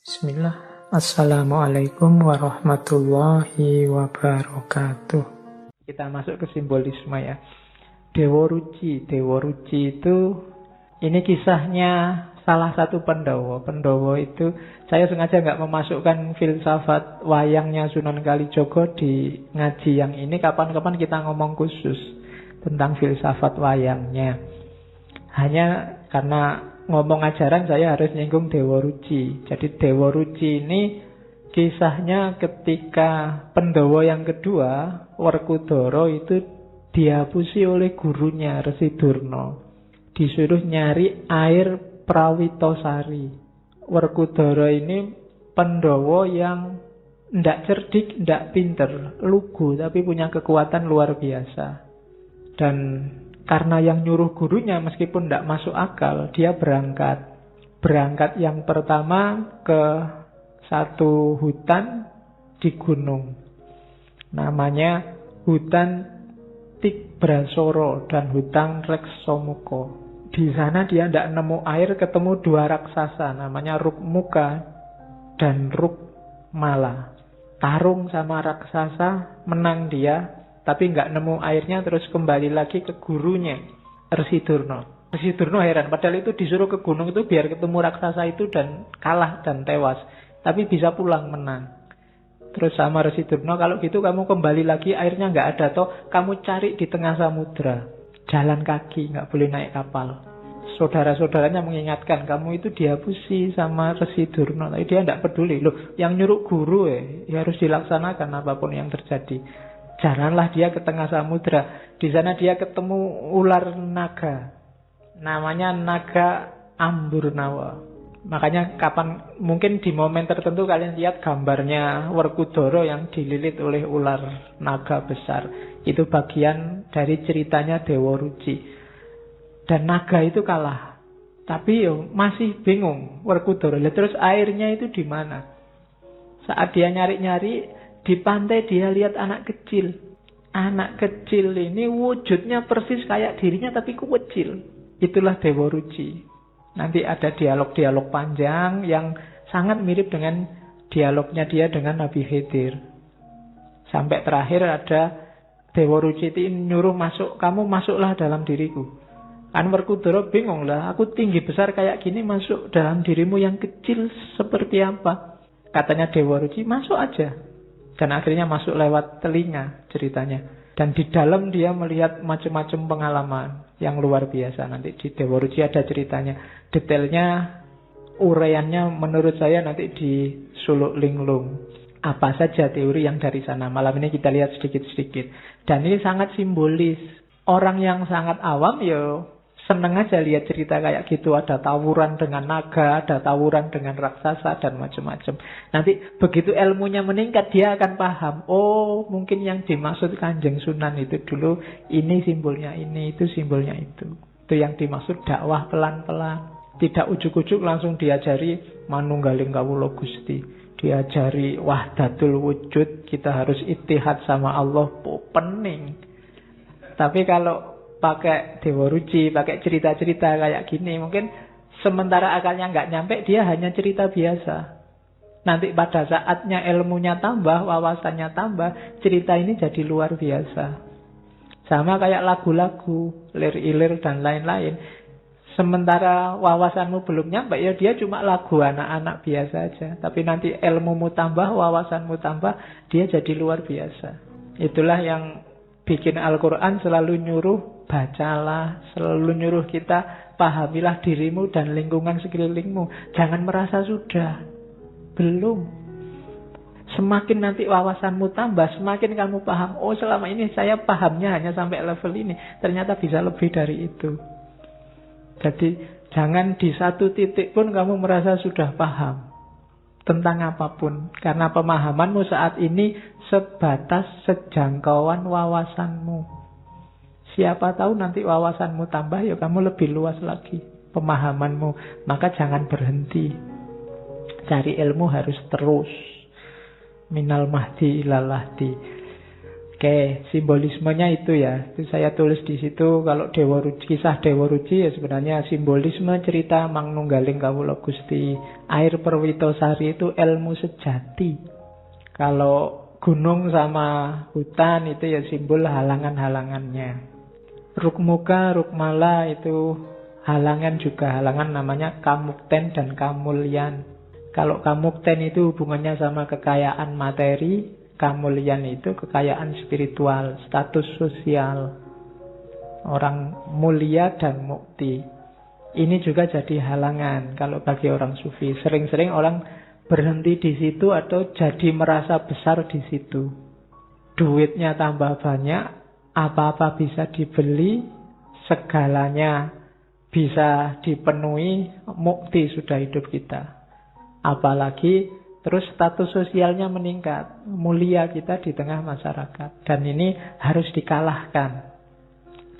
Bismillah. Assalamualaikum warahmatullahi wabarakatuh. Kita masuk ke simbolisme ya. Dewa Ruci. Dewa Ruci itu, ini kisahnya salah satu Pandhawa. Pandhawa itu, saya sengaja nggak memasukkan filsafat wayangnya Sunan Kalijaga di ngaji yang ini. Kapan-kapan kita ngomong khusus tentang filsafat wayangnya. Hanya karena ngomong ajaran saya harus nyinggung Dewa Ruci. Jadi Dewa Ruci ini kisahnya ketika Pandhawa yang kedua, Werkudara, itu dihapusi oleh gurunya Resi Durna. Disuruh nyari air Prawitosari. Werkudara ini Pandhawa yang ndak cerdik, ndak pinter, lugu, tapi punya kekuatan luar biasa. Dan karena yang nyuruh gurunya meskipun tidak masuk akal, dia berangkat. Berangkat yang pertama ke satu hutan di gunung. Namanya hutan Tibrasara dan hutan Reksamuka. Di sana dia tidak nemu air, ketemu dua raksasa namanya Rukmuka dan Rukmala. Tarung sama raksasa, menang dia. Tapi nggak nemu airnya, terus kembali lagi ke gurunya, Resi Durna. Resi Durna heran, padahal itu disuruh ke gunung itu biar ketemu raksasa itu dan kalah dan tewas. Tapi bisa pulang menang. Terus sama Resi Durna, kalau gitu kamu kembali lagi, airnya nggak ada toh, kamu cari di tengah samudra. Jalan kaki, nggak boleh naik kapal. Saudara-saudaranya mengingatkan, kamu itu dihapusi sama Resi Durna. Tapi dia nggak peduli. Loh, yang nyuruh guru ya harus dilaksanakan apapun yang terjadi. Jalanlah dia ke tengah samudra. Di sana dia ketemu ular naga. Namanya naga Amburnawa. Makanya mungkin di momen tertentu kalian lihat gambarnya Werkudara yang dililit oleh ular naga besar. Itu bagian dari ceritanya Dewa Ruci. Dan naga itu kalah. Tapi masih bingung Werkudara. Terus airnya itu di mana? Saat dia nyari-nyari, di pantai dia lihat anak kecil. Anak kecil ini wujudnya persis kayak dirinya tapi kecil. Itulah Dewa Ruci. Nanti ada dialog-dialog panjang yang sangat mirip dengan dialognya dia dengan Nabi Khidir. Sampai terakhir ada Dewa Ruci itu nyuruh masuk, kamu masuklah dalam diriku. Kan Werkudara bingung lah, aku tinggi besar kayak gini masuk dalam dirimu yang kecil seperti apa? Katanya Dewa Ruci, masuk aja. Dan akhirnya masuk lewat telinga ceritanya. Dan di dalam dia melihat macam-macam pengalaman yang luar biasa. Nanti di Dewa Ruci ada ceritanya. Detailnya, uraiannya menurut saya nanti di Suluk Linglung. Apa saja teori yang dari sana. Malam ini kita lihat sedikit-sedikit. Dan ini sangat simbolis. Orang yang sangat awam seneng aja lihat cerita kayak gitu. Ada tawuran dengan naga, ada tawuran dengan raksasa, dan macam-macam. Nanti begitu ilmunya meningkat, dia akan paham. Oh, mungkin yang dimaksud Kanjeng Sunan itu dulu, ini simbolnya ini, itu simbolnya itu. Itu yang dimaksud dakwah pelan-pelan. Tidak ujuk-ujuk langsung diajari manunggaling kawula Gusti. Diajari wahdatul wujud, kita harus ittihad sama Allah. Pening. Tapi kalau pakai Dewa Ruci, pakai cerita-cerita kayak gini, mungkin sementara akalnya nggak nyampe, dia hanya cerita biasa. Nanti pada saatnya ilmunya tambah, wawasannya tambah, cerita ini jadi luar biasa. Sama kayak lagu-lagu, lir-ilir dan lain-lain. Sementara wawasanmu belum nyampe, dia cuma lagu anak-anak biasa aja. Tapi nanti ilmumu tambah, wawasanmu tambah, dia jadi luar biasa. Itulah yang bikin Al-Quran selalu nyuruh bacalah, selalu nyuruh kita pahamilah dirimu dan lingkungan sekelilingmu. Jangan merasa sudah, belum. Semakin nanti wawasanmu tambah, semakin kamu paham, oh selama ini saya pahamnya hanya sampai level ini, ternyata bisa lebih dari itu. Jadi jangan di satu titik pun kamu merasa sudah paham tentang apapun, karena pemahamanmu saat ini sebatas sejangkauan wawasanmu. Siapa tahu nanti wawasanmu tambah, kamu lebih luas lagi pemahamanmu. Maka jangan berhenti. Cari ilmu harus terus. Minal mahdi ilal lahdi. Oke, simbolismenya itu ya. Itu saya tulis di situ. Kalau kisah Dewa Ruci ya sebenarnya simbolisme cerita Mangnunggaling Kawula Gusti. Air Perwitosari itu ilmu sejati. Kalau gunung sama hutan itu ya simbol halangan-halangannya. Rukmuka, Rukmala itu halangan juga. Halangan namanya Kamukten dan Kamulyan. Kalau Kamukten itu hubungannya sama kekayaan materi. Kamulyan itu kekayaan spiritual, status sosial. Orang mulia dan mukti. Ini juga jadi halangan kalau bagi orang sufi. Sering-sering orang berhenti di situ atau jadi merasa besar di situ. Duitnya tambah banyak, apa-apa bisa dibeli, segalanya bisa dipenuhi, mukti sudah hidup kita. Apalagi terus status sosialnya meningkat, mulia kita di tengah masyarakat. Dan ini harus dikalahkan.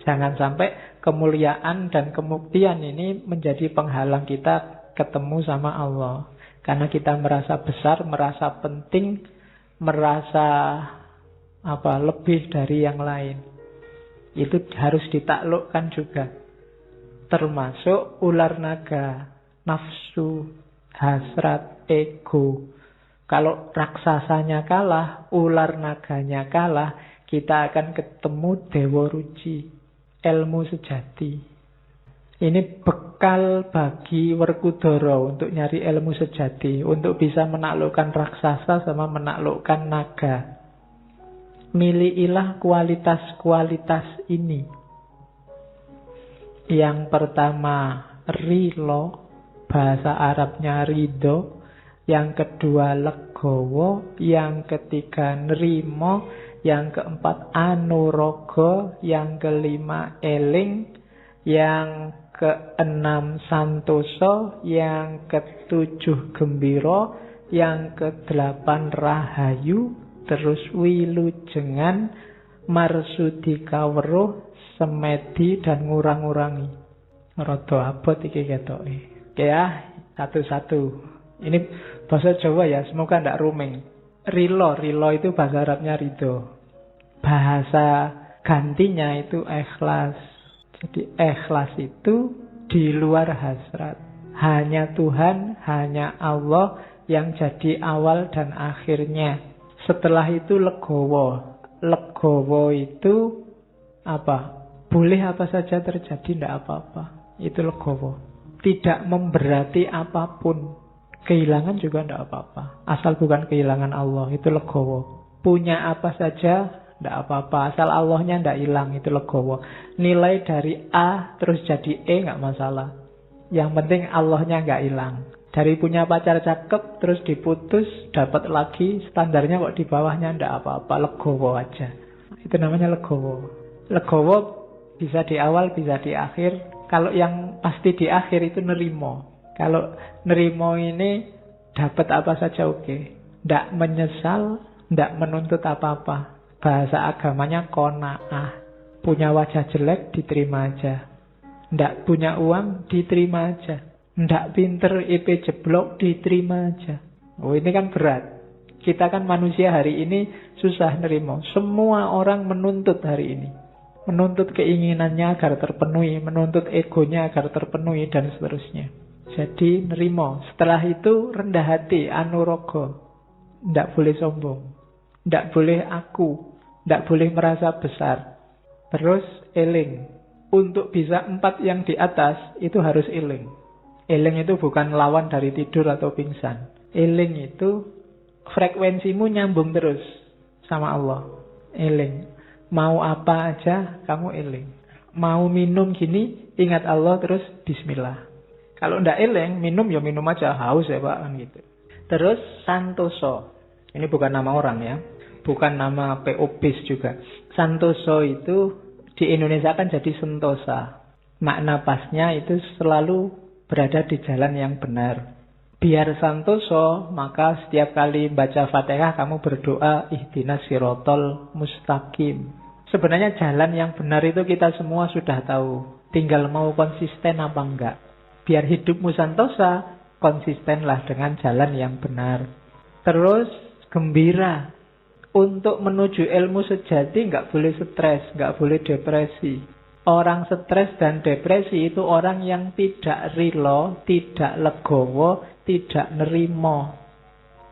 Jangan sampai kemuliaan dan kemuktian ini menjadi penghalang kita ketemu sama Allah. Karena kita merasa besar, merasa penting, merasa lebih dari yang lain. Itu harus ditaklukkan juga. Termasuk ular naga, nafsu, hasrat, ego. Kalau raksasanya kalah, ular naganya kalah, kita akan ketemu Dewa Ruci, ilmu sejati. Ini bekal bagi Werkudara untuk nyari ilmu sejati, untuk bisa menaklukkan raksasa sama menaklukkan naga. Milikilah kualitas-kualitas ini. Yang pertama, rilo, bahasa Arabnya ridho. Yang kedua legowo, yang ketiga nerimo, yang keempat anurogo, yang kelima eling, yang keenam santoso, yang ketujuh gembiro, yang kedelapan rahayu, terus wilujengan, marsudi kaweruh, semedi dan ngurang-ngurangi. Rada abot iki ketoke. Oke ya, satu-satu. Ini bahasa Jawa ya, semoga tidak roaming. Rilo itu bahasa Arabnya ridho. Bahasa gantinya itu ikhlas. Jadi ikhlas itu di luar hasrat. Hanya Tuhan, hanya Allah yang jadi awal dan akhirnya. Setelah itu legowo. Legowo itu apa? Boleh apa saja terjadi, tidak apa-apa. Itu legowo. Tidak memberati apapun. Kehilangan juga tidak apa-apa. Asal bukan kehilangan Allah, itu legowo. Punya apa saja, tidak apa-apa. Asal Allahnya tidak hilang, itu legowo. Nilai dari A terus jadi E nggak masalah. Yang penting Allahnya nggak hilang. Dari punya pacar cakep terus diputus, dapat lagi, standarnya kok di bawahnya tidak apa-apa. Legowo aja. Itu namanya legowo. Legowo bisa di awal, bisa di akhir. Kalau yang pasti di akhir itu nerimo. Kalau nerimo ini dapat apa saja oke. Tidak menyesal, tidak menuntut apa-apa. Bahasa agamanya qanaah. Punya wajah jelek, diterima aja. Tidak punya uang, diterima aja. Tidak pinter, IP jeblok, diterima aja. Oh ini kan berat. Kita kan manusia hari ini susah nerimo. Semua orang menuntut hari ini. Menuntut keinginannya agar terpenuhi. Menuntut egonya agar terpenuhi dan seterusnya. Jadi nerimo. Setelah itu rendah hati, anurogo. Tidak boleh sombong. Tidak boleh aku. Tidak boleh merasa besar. Terus eling. Untuk bisa 4 yang di atas, itu harus eling. Eling itu bukan lawan dari tidur atau pingsan. Eling itu frekuensimu nyambung terus sama Allah. Eling. Mau apa aja, kamu eling. Mau minum gini, ingat Allah terus bismillah. Kalau ndak eling, minum ya minum aja, haus ya Pak, kan gitu. Terus santoso. Ini bukan nama orang ya. Bukan nama PO BIS juga. Santoso itu di Indonesia kan jadi sentosa. Makna pasnya itu selalu berada di jalan yang benar. Biar santoso, maka setiap kali baca Fatihah kamu berdoa ihdinas sirotol mustaqim. Sebenarnya jalan yang benar itu kita semua sudah tahu. Tinggal mau konsisten apa enggak. Biar hidupmu santosa, konsistenlah dengan jalan yang benar. Terus gembira. Untuk menuju ilmu sejati nggak boleh stres, nggak boleh depresi. Orang stres dan depresi itu orang yang tidak rilo, tidak legowo, tidak nerimo.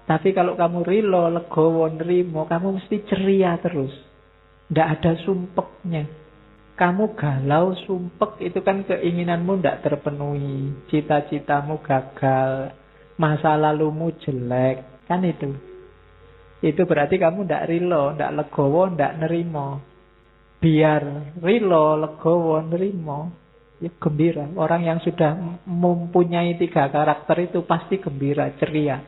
Tapi kalau kamu rilo, legowo, nerimo, kamu mesti ceria terus. Nggak ada sumpeknya. Kamu galau, sumpek, itu kan keinginanmu nggak terpenuhi. Cita-citamu gagal, masa lalumu jelek, kan itu. Itu berarti kamu ndak rilo, ndak legowo, ndak nerimo. Biar rilo, legowo, nerimo, ya gembira. Orang yang sudah mempunyai 3 karakter itu pasti gembira, ceria.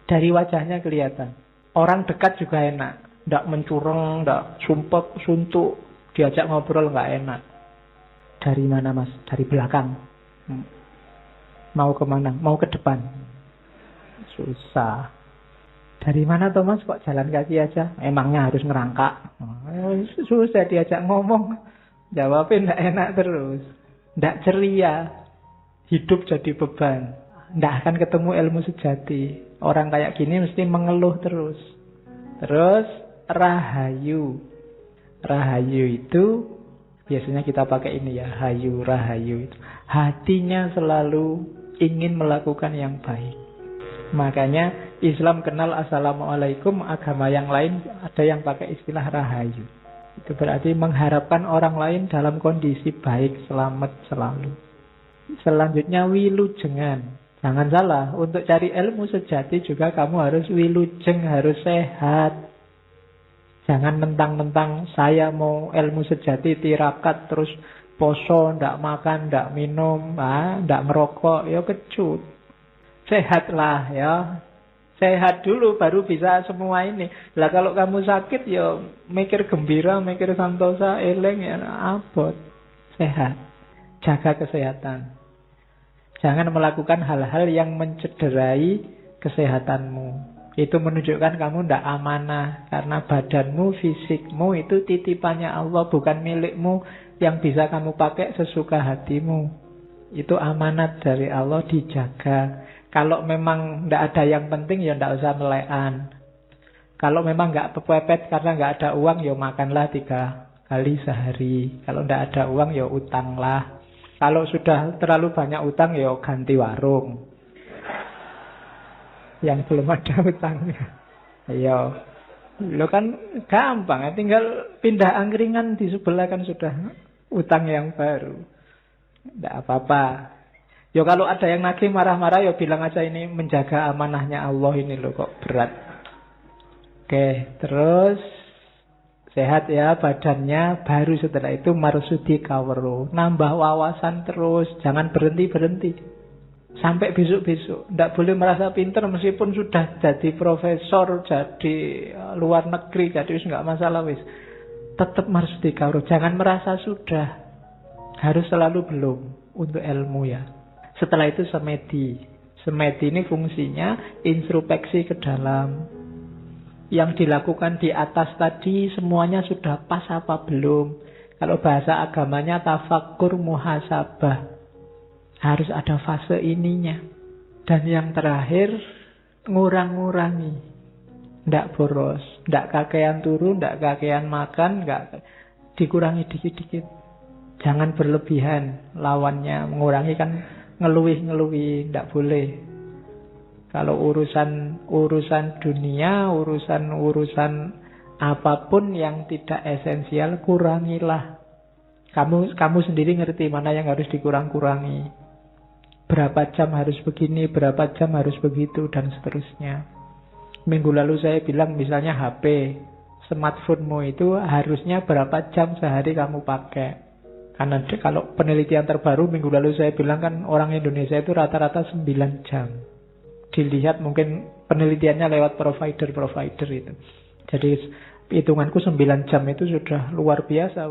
Dari wajahnya kelihatan. Orang dekat juga enak. Ndak mencurang, ndak sumpek, suntuk. Diajak ngobrol nggak enak. Dari mana mas? Dari belakang. Mau kemana? Mau ke depan. Susah. Dari mana Thomas kok jalan kaki aja? Emangnya harus ngerangkak? Susah diajak ngomong. Jawabnya ndak enak terus. Ndak ceria. Hidup jadi beban. Ndak akan ketemu ilmu sejati. Orang kayak gini mesti mengeluh terus. Terus rahayu. Rahayu itu biasanya kita pakai ini ya. Hayu, rahayu itu. Hatinya selalu ingin melakukan yang baik. Makanya Islam kenal assalamualaikum, agama yang lain ada yang pakai istilah rahayu. Itu berarti mengharapkan orang lain dalam kondisi baik, selamat selalu. Selanjutnya wilujengan. Jangan salah, untuk cari ilmu sejati juga kamu harus wilujeng, harus sehat. Jangan mentang-mentang saya mau ilmu sejati tirakat terus poso, ndak makan, ndak minum, ndak merokok, ya kecut. Sehatlah ya. Sehat dulu baru bisa semua ini. Lah kalau kamu sakit ya mikir gembira, mikir santosa, eleng ya abot. Sehat. Jaga kesehatan. Jangan melakukan hal-hal yang mencederai kesehatanmu. Itu menunjukkan kamu tidak amanah. Karena badanmu, fisikmu itu titipannya Allah, bukan milikmu yang bisa kamu pakai sesuka hatimu. Itu amanat dari Allah, dijaga. Kalau memang tidak ada yang penting, ya tidak usah melekan. Kalau memang nggak pepepet karena nggak ada uang, ya makanlah 3 kali sehari. Kalau tidak ada uang, ya utanglah. Kalau sudah terlalu banyak utang, ya ganti warung. Yang belum ada utangnya. Ayo. Lo kan gampang, tinggal pindah angkringan di sebelah kan sudah utang yang baru. Tidak apa-apa. Ya kalau ada yang nagih marah-marah, ya bilang aja ini menjaga amanahnya Allah ini loh, kok berat. Oke, terus sehat ya badannya, baru setelah itu marsudi kawero. Nambah wawasan terus, jangan berhenti-berhenti. Sampai besok-besok. Tidak boleh merasa pintar meskipun sudah jadi profesor, jadi luar negeri, jadi nggak masalah wis. Tetap marsudi kawero, jangan merasa sudah. Harus selalu belum untuk ilmu ya. Setelah itu semedi. Semedi ini fungsinya introspeksi ke dalam. Yang dilakukan di atas tadi semuanya sudah pas apa belum? Kalau bahasa agamanya tafakur muhasabah. Harus ada fase ininya. Dan yang terakhir ngurang-ngurangi. Ndak boros, ndak kakean turu, ndak kakean makan, dikurangi dikit-dikit. Jangan berlebihan. Lawannya mengurangi kan ngeluih-ngeluih, tidak boleh. Kalau urusan dunia, urusan apapun yang tidak esensial, kurangilah. Kamu sendiri ngerti mana yang harus dikurang-kurangi. Berapa jam harus begini, berapa jam harus begitu, dan seterusnya. Minggu lalu saya bilang misalnya HP, smartphone-mu itu harusnya berapa jam sehari kamu pakai. Karena kalau penelitian terbaru minggu lalu saya bilang kan orang Indonesia itu rata-rata 9 jam. Dilihat mungkin penelitiannya lewat provider itu. Jadi hitunganku 9 jam itu sudah luar biasa.